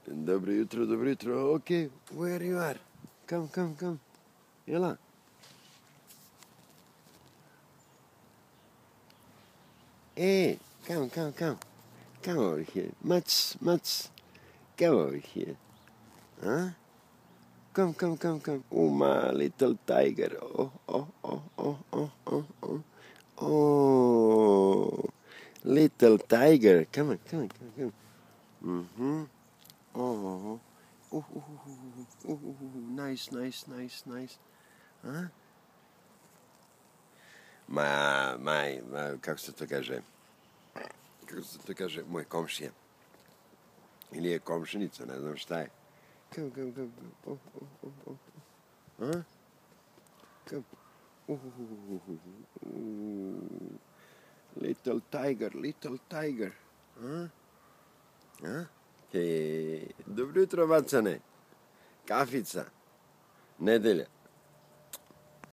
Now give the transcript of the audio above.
Dobro jutro, dobro jutro. Okay, where you are? Come. Jela? Hey, come. Come over here. Mats. Come over here. Huh? Come. Oh, my little tiger. Oh. Oh, little tiger. Come on. Mm-hmm. Oh. Nice. Huh? Kako se to kaže? Moj komšija. Ili je komšinica, ne znam šta je. Come. Huh? Come. Little tiger. Huh? Dobro jutro, Vacane. Kafica. Nedelja.